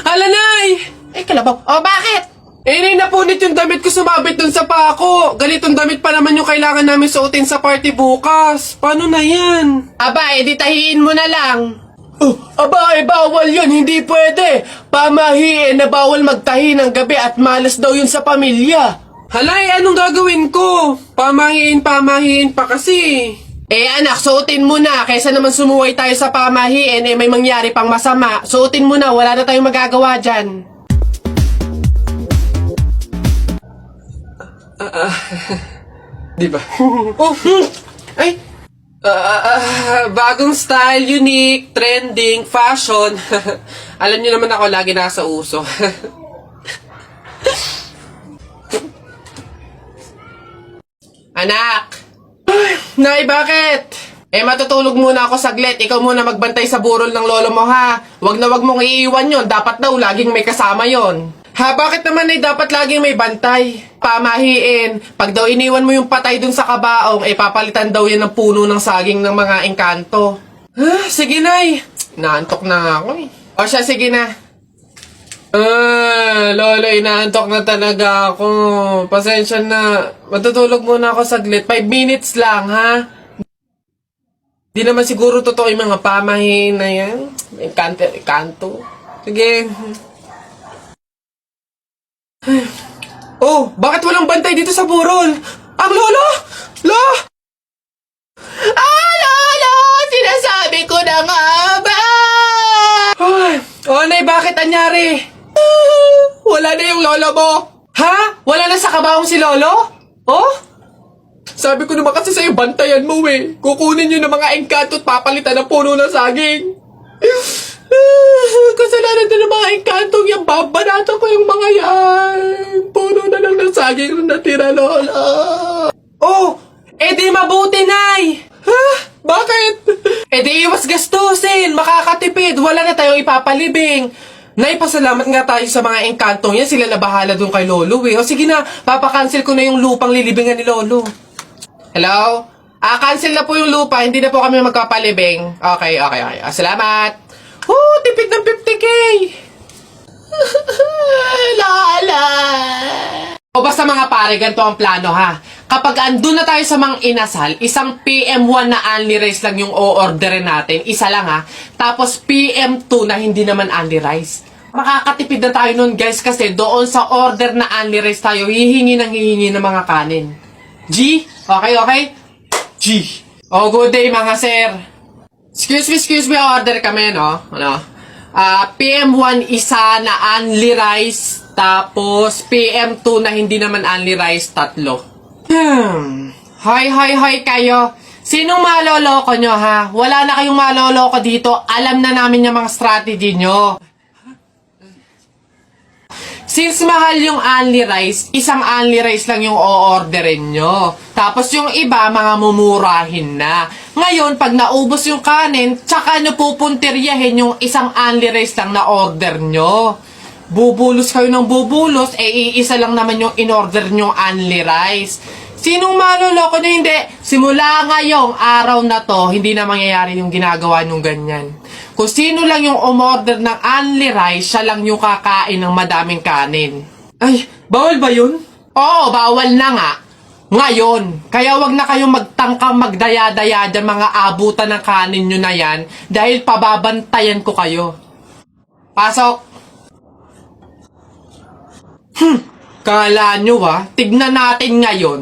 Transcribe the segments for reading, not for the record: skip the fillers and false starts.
Hala, Nay! Ay, kalabaw. O, bakit? Nay, napunit yung damit ko sumabit dun sa pako. Ganitong damit pa naman yung kailangan namin suotin sa party bukas. Paano na yan? Aba, edi tahiin mo na lang. Aba, bawal yun. Hindi pwede. Pamahiin na bawal magtahi ng gabi at malas daw yun sa pamilya. Halay, anong gagawin ko? Pamahiin pa kasi. Anak, suotin mo na. Kaysa naman sumuway tayo sa pamahiin, may mangyari pang masama. Suotin mo na, wala na tayong magagawa dyan. Di ba? Ay! Bagong style, unique, trending, fashion. Alam niyo naman ako, lagi nasa uso. Anak! Nay, bakit? Matutulog muna ako saglit. Ikaw muna magbantay sa burol ng lolo mo, ha? Wag na wag mong iiwan yon. Dapat daw laging may kasama yon. Ha, bakit naman ay dapat laging may bantay? Pamahiin. Pag daw iniwan mo yung patay dun sa kabaong, papalitan daw yan ng puno ng saging ng mga engkanto. Sige, Nay. Naantok na nga ako eh. O siya, sige na. Lolo, inaantok na talaga ako. Pasensya na. Matutulog muna ako saglit. 5 minutes lang, ha? Di naman siguro totoo yung mga pamahiin na yan. Engkanto. Sige. Oh, bakit walang bantay dito sa burol? Ang lolo! Lo! Lolo! Sinasabi ko na nga ba? Nay, bakit anyari? Wala na yung lolo mo. Ha? Wala na sa kabaong si lolo? Oh? Sabi ko naman kasi sa'yo, bantayan mo eh. Kukunin nyo ng mga engkanto at papalitan ng puno ng saging. Kasalanan na ng mga engkantong yan. Babanatan ko yung mga yan. Puno na lang ng saging na natira, lola. Oh, di mabuti, Nay. Ha? Bakit? Di iwas gastusin, makakatipid, wala na tayong ipapalibing. Nay, pasalamat nga tayo sa mga engkantong yan, sila na bahala dun kay Lolo eh. O sige na, papakancel ko na yung lupang lilibingan ni Lolo. Hello? Cancel na po yung lupa, hindi na po kami magpapalibing. Okay. Salamat. Tipid ng 50K. Lala. O basta mga pare, ganito ang plano ha. Kapag andun na tayo sa mga inasal, isang PM1 na only rice lang yung o-orderin natin. Isa lang ha. Tapos PM2 na hindi naman only rice. Makakatipid na tayo nun guys kasi doon sa order na only rice tayo, hihingi ng mga kanin. G? Okay? G. Good day mga sir. Excuse me, order kami, no? PM1 isa na only rice, tapos PM2 na hindi naman only rice, 3. Hi kayo. Sinong maloloko nyo, ha? Wala na kayong maloloko dito. Alam na namin yung mga strategy nyo. Since mahal yung only rice, isang only rice lang yung o-orderin nyo. Tapos yung iba, mga mumurahin na. Ngayon, pag naubos yung kanin, tsaka nyo pupuntiryahin yung isang only rice lang na order nyo. Bubulos kayo ng bubulos, iisa lang naman yung in-order nyo only rice. Sinong maloloko nyo? Hindi. Simula ngayong araw na to, hindi na mangyayari yung ginagawa nyong ganyan. Kung sino lang yung umorder ng only rice, siya lang yung kakain ng madaming kanin. Ay, bawal ba yun? Oo, bawal na nga. Ngayon, kaya wag na kayong magtangkang magdaya-daya dyan mga abutan ng kanin nyo na yan dahil pababantayan ko kayo. Pasok! Kala nyo tignan natin ngayon.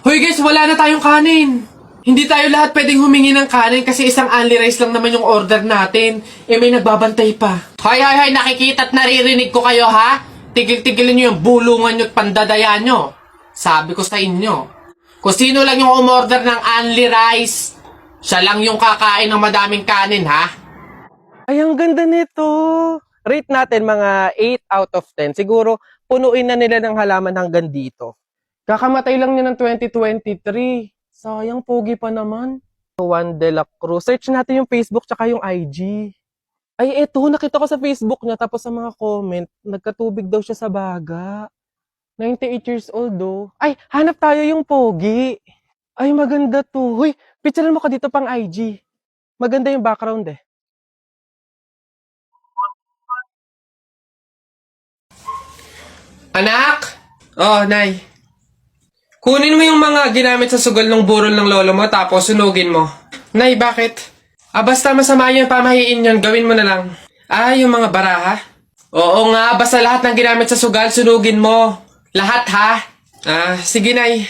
Hoy guys, wala na tayong kanin. Hindi tayo lahat pwedeng humingi ng kanin kasi isang only rice lang naman yung order natin. May nagbabantay pa. Hay, nakikita at naririnig ko kayo ha? Tigil-tigilin nyo yung bulungan nyo at pandadaya nyo. Sabi ko sa inyo. Kung sino lang yung umorder ng only rice, siya lang yung kakain ng madaming kanin ha? Ay, ang ganda nito. Rate natin mga 8 out of 10. Siguro, punuin na nila ng halaman hanggang dito. Kakamatay lang niya ng 2023. Sayang, pogi pa naman. Juan de la Cruz. Search natin yung Facebook tsaka yung IG. Ay, eto, nakita ko sa Facebook niya. Tapos sa mga comment, nagkatubig daw siya sa baga. 98 years old, oh. Ay, hanap tayo yung pogi. Ay, maganda to. Huy, picturean mo ka dito pang IG. Maganda yung background eh. Anak? Oh, Nay. Kunin mo yung mga ginamit sa sugal ng burol ng lolo mo tapos sunugin mo. Nay, bakit? Basta masama yung pamahiin yun, gawin mo na lang. Yung mga baraha? Oo nga, basta lahat ng ginamit sa sugal, sunugin mo. Lahat ha? Sige, Nay.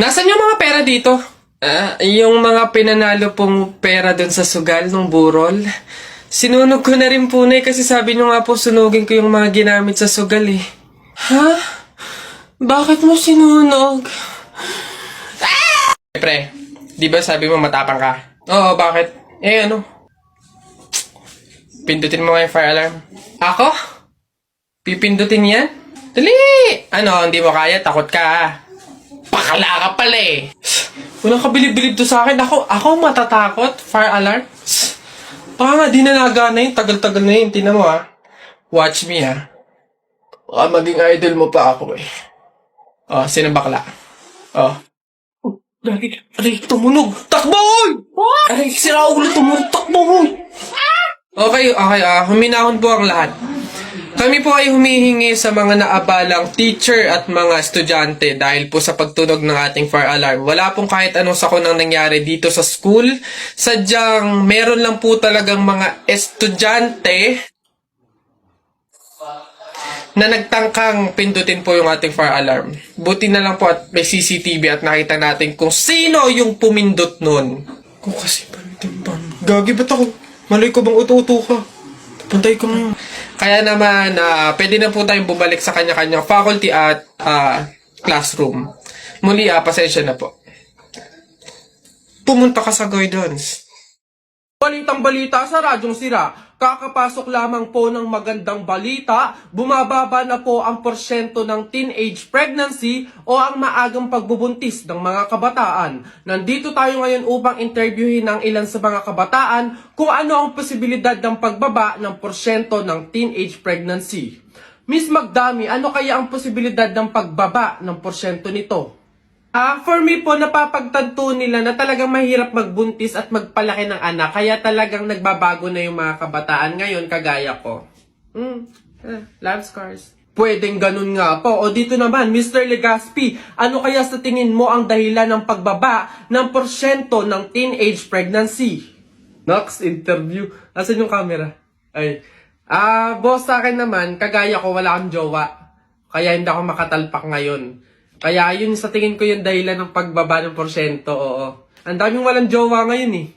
Nasaan yung mga pera dito? Yung mga pinanalo pong pera dun sa sugal ng burol. Sinunog ko na rin po, Nay, kasi sabi nyo nga po sunugin ko yung mga ginamit sa sugal eh. Ha? Bakit mo sinunog? Pre, di ba sabi mo matapang ka? Oo, bakit? Ano? Pindutin mo nga yung fire alarm. Ako? Pipindutin yan? Dali! Hindi mo kaya? Takot ka. Pakala ka pala eh. Walang kabilib-bilib to sa akin. Ako matatakot? Fire alarm? Baka nga di na nagana yun. Tagal-tagal na yun. Tingnan mo Watch me Baka maging idol mo pa ako eh. Sino bakla? Aray, tumunog! Takbo! Aray, sira ulo tumunog! Takbo! Okay, huminahon po ang lahat. Kami po ay humihingi sa mga naabalang teacher at mga estudyante dahil po sa pagtunog ng ating fire alarm. Wala pong kahit anong sakunang nangyari dito sa school. Sadyang meron lang po talagang mga estudyante na nagtangkang pindutin po yung ating fire alarm. Buti na lang po at may CCTV at nakita natin kung sino yung pumindot nun. Kung kasi pantimpan. Gagi, ba't ako? Malay ko bang uto-uto ka? Pantay ko ngayon. Kaya naman, pwede na po tayong bumalik sa kanya-kanyang faculty at classroom. Muli, pasensya na po. Pumunta ka sa guidance. Balitang balita sa Radyong Sira. Kakapasok lamang po ng magandang balita, bumababa na po ang porsyento ng teenage pregnancy o ang maagang pagbubuntis ng mga kabataan. Nandito tayo ngayon upang interviewin ng ilan sa mga kabataan kung ano ang posibilidad ng pagbaba ng porsyento ng teenage pregnancy. Miss Magdami, ano kaya ang posibilidad ng pagbaba ng porsyento nito? For me po, napapagtanto nila na talagang mahirap magbuntis at magpalaki ng anak. Kaya talagang nagbabago na yung mga kabataan ngayon, kagaya ko. Love scars. Pwedeng ganun nga po. O dito naman, Mr. Legaspi, ano kaya sa tingin mo ang dahilan ng pagbaba ng porsyento ng teenage pregnancy? Next interview. Asan yung camera? Boss, sa akin naman, kagaya ko, wala akong jowa. Kaya hindi ako makatalpak ngayon. Kaya yun sa tingin ko yung dahilan ng pagbaba ng porsyento, oo. Ang daming walang jowa ngayon eh.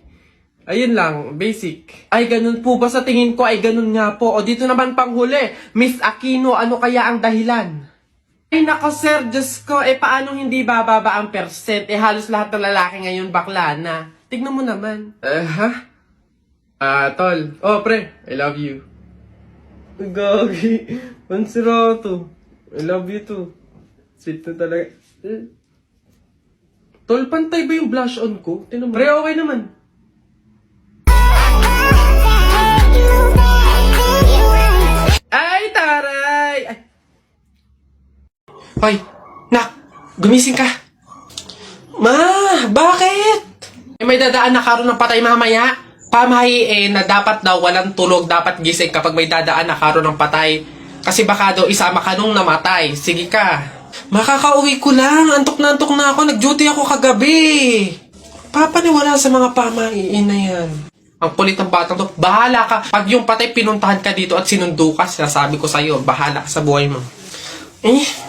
Ayun lang, basic. Ay, ganun po ba sa tingin ko? Ay, ganun nga po. O dito naman panghuli, Miss Aquino, ano kaya ang dahilan? Ay, nako sir, Diyos ko, paano hindi bababa ang percent? Halos lahat ng lalaki ngayon bakla na. Tignan mo naman. Tol. Pre, I love you. Gagi, pansirato. I love you too. Sweet na talaga. Tol, pantay ba yung blush on ko? Tinan mo. Pre, okay naman. Ay, taray! Hoy, nak, gumising ka. Ma, bakit? May dadaan na karon ng patay mamaya. Pamahiin na dapat daw walang tulog, dapat gising kapag may dadaan na karon ng patay. Kasi baka daw isama ka nung namatay. Sige ka. Makakauwi ko lang. Antok na ako. Nag-duty ako kagabi. Papaniwala sa mga pamahiin na yan. Ang kulit ng batang to. Bahala ka. Pag yung patay pinuntahan ka dito at sinundo ka, sinasabi ko sa'yo, bahala ka sa buhay mo.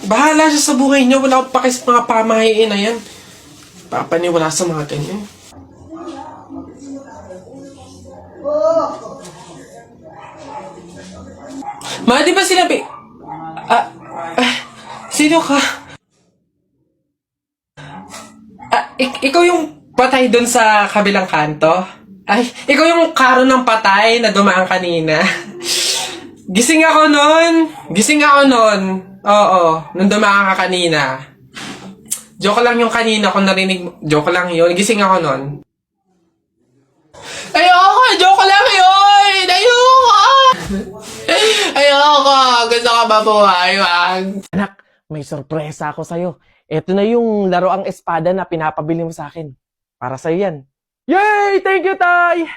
Bahala siya sa buhay niyo. Wala akong paki sa mga pamahiin na yan. Papaniwala sa mga ganyan. Ma, di ba sinabi? Sino ka? Ikaw yung patay doon sa kabilang kanto? Ay, ikaw yung karo ng patay na dumaan kanina. Gising ako nun. Oo, nung dumaan ka kanina. Joke lang yung kanina kung narinig mo. Joke lang yun. Gising ako nun. Ayoko! Joke lang yun! Ayoko! Ayoko. Gusto ko mabuhay, wag. Anak, may sorpresa ako sa'yo. Ito na yung laroang espada na pinapabili mo sa akin. Para sa'yo yan. Yay! Thank you, Tay!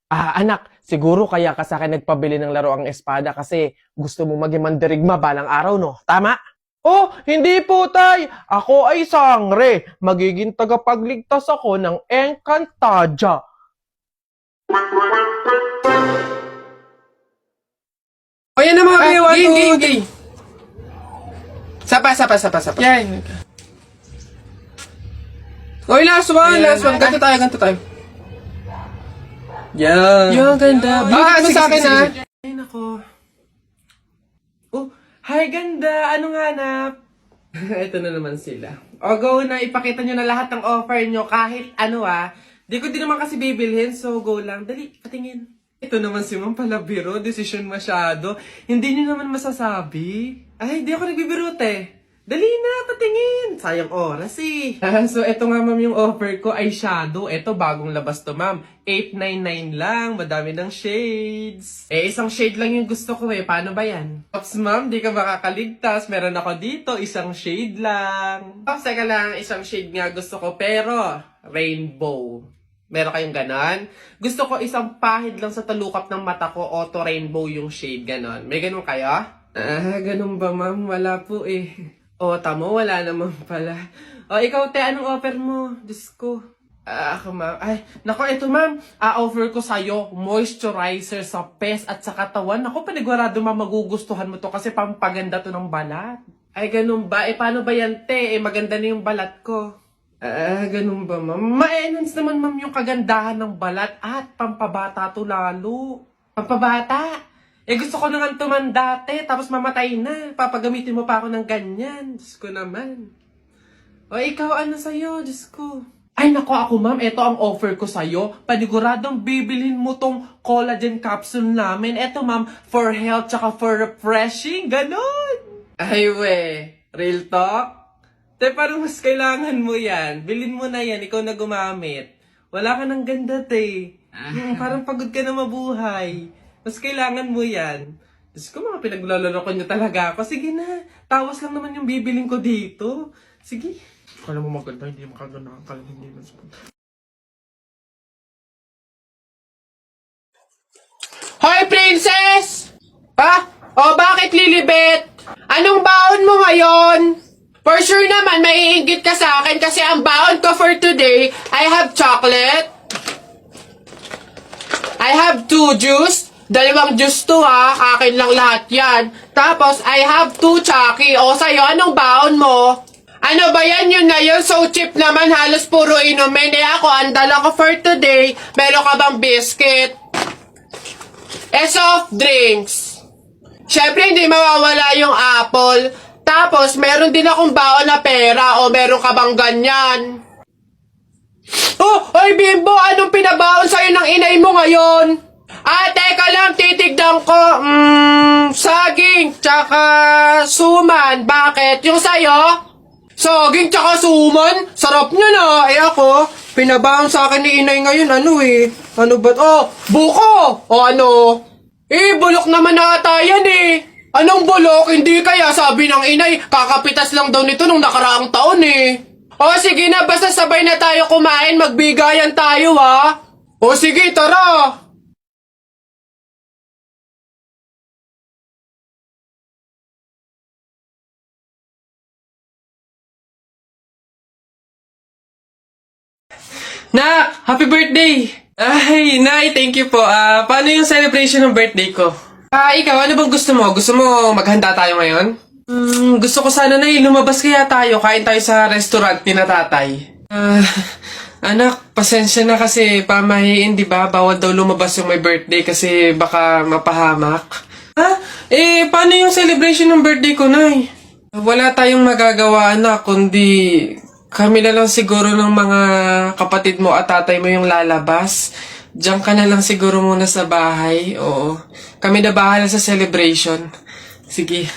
Anak, siguro kaya ka sa akin nagpabili ng laroang espada kasi gusto mo maging mandirigma balang araw, no? Tama? Oh, hindi po, Tay! Ako ay sangre. Magiging tagapagligtas ako ng Encantadia. O yan na mga Ay, biwa. ging. Sapa. Yan. Oy, last one. Ayan. Ganto tayo. Yan. Yung ganda. Bigyan mo sa akin, ha? Ay, nako. Oh, hi, ganda. Anong hanap? Ito na naman sila. O, go na. Ipakita nyo na lahat ng offer nyo kahit ano, Di ko din naman kasi bibilhin, so go lang. Dali, patingin. Ito naman si Ma'am palabiro. Decision masyado. Hindi nyo naman masasabi. Ay, di ako nagbibiro, te. Dali na, patingin. Sayang oras, eh. So, ito nga, ma'am, yung offer ko ay shadow. Ito, bagong labas to, ma'am. 899 lang. Madami ng shades. Isang shade lang yung gusto ko, Paano ba yan? Ops, ma'am, di ka makakaligtas. Meron ako dito, isang shade lang. Ops, teka lang, isang shade nga gusto ko. Pero, rainbow. Meron kayong ganon? Gusto ko isang pahid lang sa talukap ng mata ko, auto rainbow yung shade, ganon. May ganon kayo? Ganon ba, ma'am? Wala po, O, tamo, wala naman pala. O, ikaw, te, anong offer mo? Diyos ko. Ako, ma'am. Ay, nako, ito, ma'am. Offer ko sa'yo, moisturizer sa pes at sa katawan. Ako, panigurado, ma'am, magugustuhan mo to kasi pampaganda to ng balat. Ay, ganun ba? Paano ba yan, te? Maganda na yung balat ko. Ganun ba, ma'am? Ma-enhance naman, ma'am, yung kagandahan ng balat at pampabata to lalo. Pampabata? Gusto ko naman tumanda, te, tapos mamatay na. Papagamitin mo pa ako ng ganyan. Diyos ko naman. O, ikaw, ano sa'yo? Diyos ko. Ay, nako ako, ma'am. Ito ang offer ko sa'yo. Paniguradong bibilhin mo tong collagen capsule namin. Ito, ma'am, for health tsaka for refreshing. Ganon. Ay, we. Real talk? Te, parang mas kailangan mo yan. Bilhin mo na yan. Ikaw na gumamit. Wala ka ng ganda, te. Parang pagod ka na mabuhay. Mas kailangan mo yan. Diyos ko, mga pinaglalaro ko niyo talaga ako. Sige na. Tawas lang naman yung bibiling ko dito. Sige. Kala mo maganda, hindi makaganda. Kala mo hindi mas... Hoy, princess! O, bakit lilibet? Anong baon mo ngayon? For sure naman, maiinggit ka sa akin kasi ang baon ko for today, I have chocolate. I have 2 juice. 2 juice to, akin lang lahat yan. Tapos, I have 2 Chucky. O, sa'yo, anong baon mo? Ano ba yan? Yun na yun. So cheap naman. Halos puro inumin. Ako, ang dala ko for today. Meron ka bang biscuit? Soft drinks. Syempre, hindi mawawala yung apple. Tapos, meron din akong baon na pera. O, meron ka bang ganyan? Oh, oy, Bimbo! Anong pinabaon sa'yo ng inay mo ngayon? Teka lang, titignan ko. Saging, tsaka suman. Bakit? Yung sa'yo? Saging, tsaka suman? Sarap nyo na. Ako, pinabaon sa akin ni inay ngayon. Ano ba? Buko! O ano? Bulok naman ata yan Anong bulok? Hindi kaya sabi ng inay, kakapitas lang daw nito nung nakaraang taon O sige na, basta sabay na tayo kumain, magbigayan tayo O sige, tara! Nak! Happy birthday! Ay, Nay, thank you po. Paano yung celebration ng birthday ko? Ikaw, ano bang gusto mo? Gusto mo maghanda tayo ngayon? Gusto ko sana, Nay, lumabas kaya tayo. Kain tayo sa restaurant ni na tatay. Anak, pasensya na kasi pamahiin, di ba? Bawal daw lumabas yung may birthday kasi baka mapahamak. Paano yung celebration ng birthday ko, Nay? Wala tayong magagawa, anak, kundi kami na lang siguro ng mga kapatid mo at tatay mo yung lalabas. Diyan ka na lang siguro muna sa bahay. Oo. Kami na bahala sa celebration. Sige.